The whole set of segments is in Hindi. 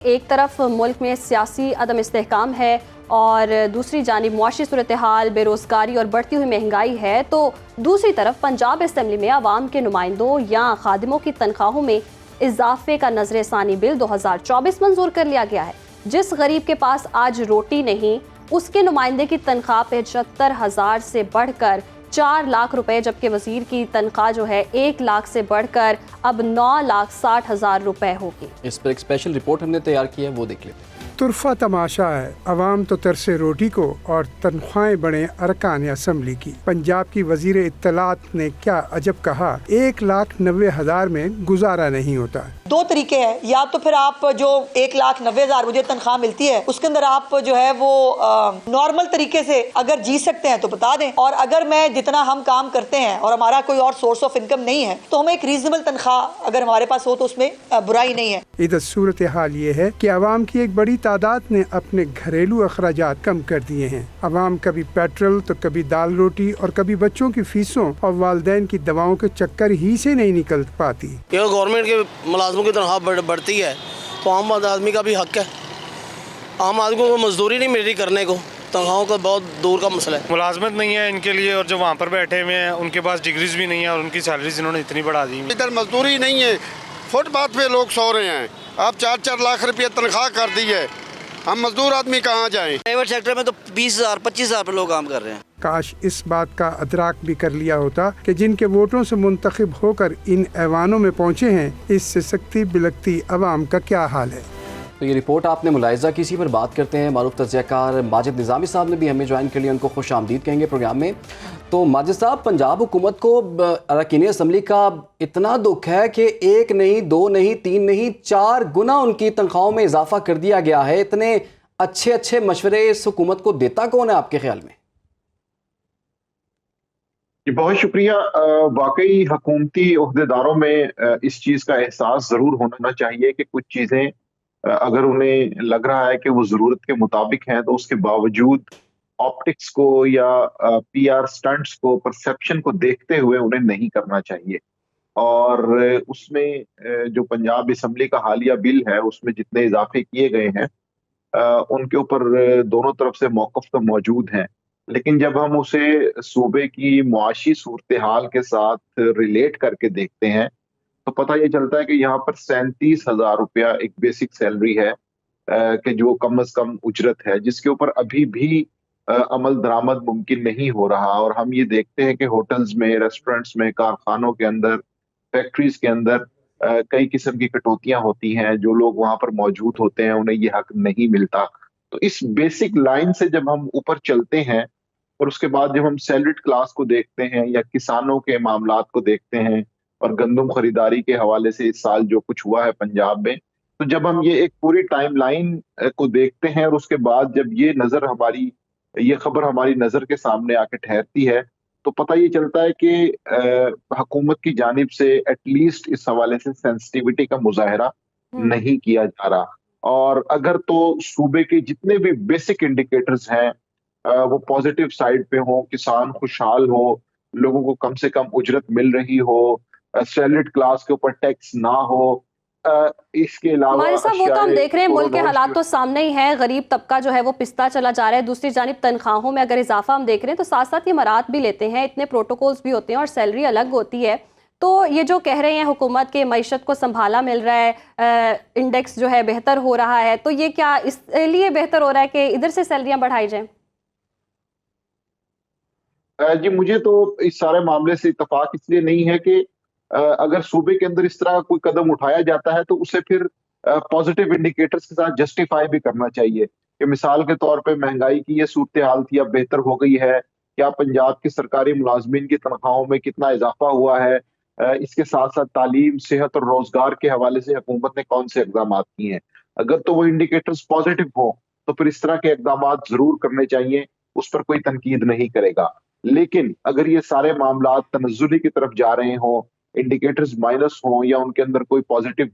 एक तरफ मुल्क में सियासी अदम इस्तेहकाम है और दूसरी जानिब मुआशी सूरत हाल, बेरोज़गारी और बढ़ती हुई महंगाई है, तो दूसरी तरफ पंजाब असम्बली में आवाम के नुमाइंदों या खादिमों की तनख्वाहों में इजाफे का नजर सानी बिल 2024 मंजूर कर लिया गया है। जिस गरीब के पास आज रोटी नहीं, उसके नुमाइंदे की तनख्वाह 75,000 से बढ़कर 4 लाख रुपए, जबकि वजीर की तनख्वाह जो है 1 लाख से बढ़कर अब 9,60,000 रुपए होगी। इस पर एक स्पेशल रिपोर्ट हमने तैयार की है, वो देख लेते हैं। तुरफा तमाशा है, अवाम तो तरसे रोटी को और तनख्वाहें बढ़े अरकान असम्बली की। पंजाब की वजीर इत्तलात ने क्या अजब कहा, 1,90,000 में गुजारा नहीं होता। दो तरीके हैं, या तो फिर आप जो 1,90,000 मुझे तनख्वाह मिलती है उसके अंदर आप जो है वो नॉर्मल तरीके से अगर जी सकते हैं तो बता दें, और अगर मैं जितना हम काम करते हैं और हमारा कोई और सोर्स ऑफ इनकम नहीं है तो हमें एक रीजनेबल तनख्वाह अगर हमारे पास हो तो उसमें बुराई नहीं है। इधर सूरत हाल ये है कि अवाम की एक बड़ी तादाद ने अपने घरेलू अखराजात कम कर दिए हैं। अवाम कभी पेट्रोल तो कभी दाल रोटी और कभी बच्चों की फीसों और वालिदैन की दवाओं के चक्कर ही से नहीं निकल पाती। गवर्नमेंट के मुलाजमों की तनख्वाह बढ़ती है तो आम आदमी का भी हक है। आम आदमी को मजदूरी नहीं मिल रही करने को, तनख्वाहों का बहुत दूर का मसला है। मुलाजमत नहीं है इनके लिए, और जो वहाँ पर बैठे हुए हैं उनके पास डिग्रीज भी नहीं है और उनकी सैलरीज इन्होंने इतनी बढ़ा दी। इधर मजदूरी नहीं है, फुटपाथ पे लोग सो रहे हैं। आप 4-4 लाख रुपये तनख्वाह कर दी है, हम मजदूर आदमी कहाँ जाएं? प्राइवेट सेक्टर में तो 20,000 25,000 पे लोग काम कर रहे हैं। काश इस बात का अदराक भी कर लिया होता कि जिनके वोटों से मुंतखब होकर इन ऐवानों में पहुँचे हैं, इससे सख्ती बिलखती अवाम का क्या हाल है। तो ये रिपोर्ट आपने मुलाहिजा की, इसी पर बात करते हैं। मारूफ तज्ज़ियाकार माजिद निज़ामी साहब ने भी हमें ज्वाइन कर लिया, उनको खुश आमदीद कहेंगे प्रोग्राम में। तो माजिद साहब, पंजाब हुकूमत को अरकान असम्बली का इतना दुख है कि 1 नहीं, 2 नहीं, 3 नहीं, 4 गुना उनकी तनख्वाहों में इजाफा कर दिया गया है। इतने अच्छे अच्छे मशवरे इस हुकूमत को देता कौन है आपके ख्याल में? बहुत शुक्रिया। वाकई हुकूमती ओहदेदारों में इस चीज़ का एहसास ज़रूर होना चाहिए कि कुछ चीज़ें अगर उन्हें लग रहा है कि वो ज़रूरत के मुताबिक हैं तो उसके बावजूद ऑप्टिक्स को या पीआर स्टंट्स को, परसेप्शन को देखते हुए उन्हें नहीं करना चाहिए। और उसमें जो पंजाब असम्बली का हालिया बिल है उसमें जितने इजाफे किए गए हैं उनके ऊपर दोनों तरफ से मौक़िफ़ तो मौजूद हैं, लेकिन जब हम उसे सूबे की मुआशी सूरत हाल के साथ रिलेट करके देखते हैं तो पता ये चलता है कि यहाँ पर 37,000 रुपया एक बेसिक सैलरी है कि जो कम अज कम उजरत है, जिसके ऊपर अभी भी अमल दरामद मुमकिन नहीं हो रहा। और हम ये देखते हैं कि होटल्स में, रेस्टोरेंट्स में, कारखानों के अंदर, फैक्ट्रीज के अंदर कई किस्म की कटौतियां होती हैं। जो लोग वहां पर मौजूद होते हैं उन्हें ये हक नहीं मिलता। तो इस बेसिक लाइन से जब हम ऊपर चलते हैं और उसके बाद जब हम सैलरीड क्लास को देखते हैं या किसानों के मामलात को देखते हैं और गंदम खरीदारी के हवाले से इस साल जो कुछ हुआ है पंजाब में, तो जब हम ये एक पूरी टाइमलाइन को देखते हैं और उसके बाद जब ये खबर हमारी नजर के सामने आके ठहरती है तो पता ये चलता है कि हुकूमत की जानिब से एटलीस्ट इस हवाले से सेंसिटिविटी का मुजाहरा नहीं किया जा रहा। और अगर तो सूबे के जितने भी बेसिक इंडिकेटर्स हैं वो पॉजिटिव साइड पे हो, किसान खुशहाल हो, लोगों को कम से कम उजरत मिल रही हो, सैलरीड क्लास के ऊपर टैक्स ना हो, इसके अलावा हमारे साथ वो तो हम देख रहे हैं, मुल्क के हालात तो सामने ही हैं। गरीब तबका जो है वो पिसता चला जा रहा है। दूसरी जानिब तनख्वाहों में अगर इजाफा हम देख रहे हैं तो साथ साथ ये मराहत भी लेते हैं, इतने प्रोटोकॉल्स भी होते हैं और सैलरी अलग होती है। तो ये जो कह रहे हैं हुकूमत के मईशत को संभाला मिल रहा है, इंडेक्स जो है बेहतर हो रहा है, तो ये क्या इसलिए बेहतर हो रहा है कि इधर से सैलरियाँ बढ़ाई जाएं? जी, मुझे तो इस सारे मामले से इत्तेफाक इसलिए नहीं है कि अगर सूबे के अंदर इस तरह का कोई कदम उठाया जाता है तो उसे फिर पॉजिटिव इंडिकेटर्स के साथ जस्टिफाई भी करना चाहिए कि मिसाल के तौर पे महंगाई की ये सूरत हाल थी, अब बेहतर हो गई है, क्या पंजाब के सरकारी मुलाजमीन की तनख्वाहों में कितना इजाफा हुआ है, इसके साथ साथ तालीम, सेहत और रोजगार के हवाले से हुकूमत ने कौन से इकदाम किए हैं। अगर तो वो इंडिकेटर्स पॉजिटिव हो तो फिर इस तरह के इकदाम जरूर करने चाहिए, उस पर कोई तनकीद नहीं करेगा। लेकिन अगर ये सारे मामला तनज़्ज़ुली की तरफ जा रहे हों, इंडिकेटर्स माइनस हों या उनके अंदर कोई पॉजिटिव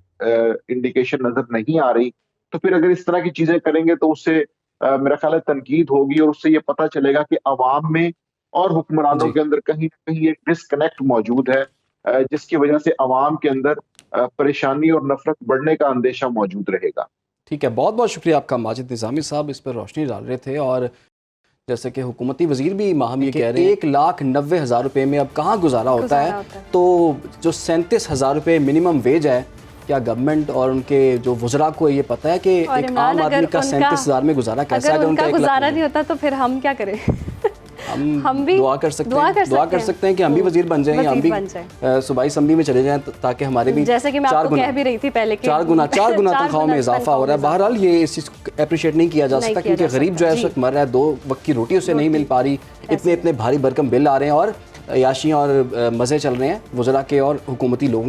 इंडिकेशन नजर नहीं आ रही, तो फिर अगर इस तरह की चीजें करेंगे तो उससे मेरा ख्याल है तनकीद होगी और उससे ये पता चलेगा कि अवाम में और हुक्मरानों के अंदर कहीं ना कहीं एक डिस्कनेक्ट मौजूद है, जिसकी वजह से अवाम के अंदर परेशानी और नफरत बढ़ने का अंदेशा मौजूद रहेगा। ठीक है, बहुत बहुत शुक्रिया आपका माजिद निज़ामी साहब, इस पर रोशनी डाल रहे थे। और जैसे कि हुकूमती वजीर भी माहम ये कह रहे हैं 1,90,000 रुपये में अब कहाँ गुजारा होता है। तो जो 37,000 रुपये मिनिमम वेज है, क्या गवर्नमेंट और उनके जो वज़रा को ये पता है कि एक आम आदमी का 37,000 में गुजारा कैसा है? अगर उनका गुजारा नहीं होता तो फिर हम क्या करें? हम भी दुआ कर सकते हैं कि हम भी वजीर बन जाएं, हम भी सूबाई असम्बली में चले जाएं, ताकि हमारे भी जैसे कि मैं आपको कह भी रही थी पहले कि 4 गुना तनख्वाहों में इजाफा हो रहा है। बहरहाल ये इस चीज़ को अप्रिशिएट नहीं किया जा सकता, क्योंकि गरीब जो है इस वक्त मर रहा है, 2 वक्त की रोटी उसे नहीं मिल पा रही, इतने भारी भरकम बिल आ रहे हैं और याशियाँ और मज़े चल रहे हैं वज़रा के और हुकूमती लोगों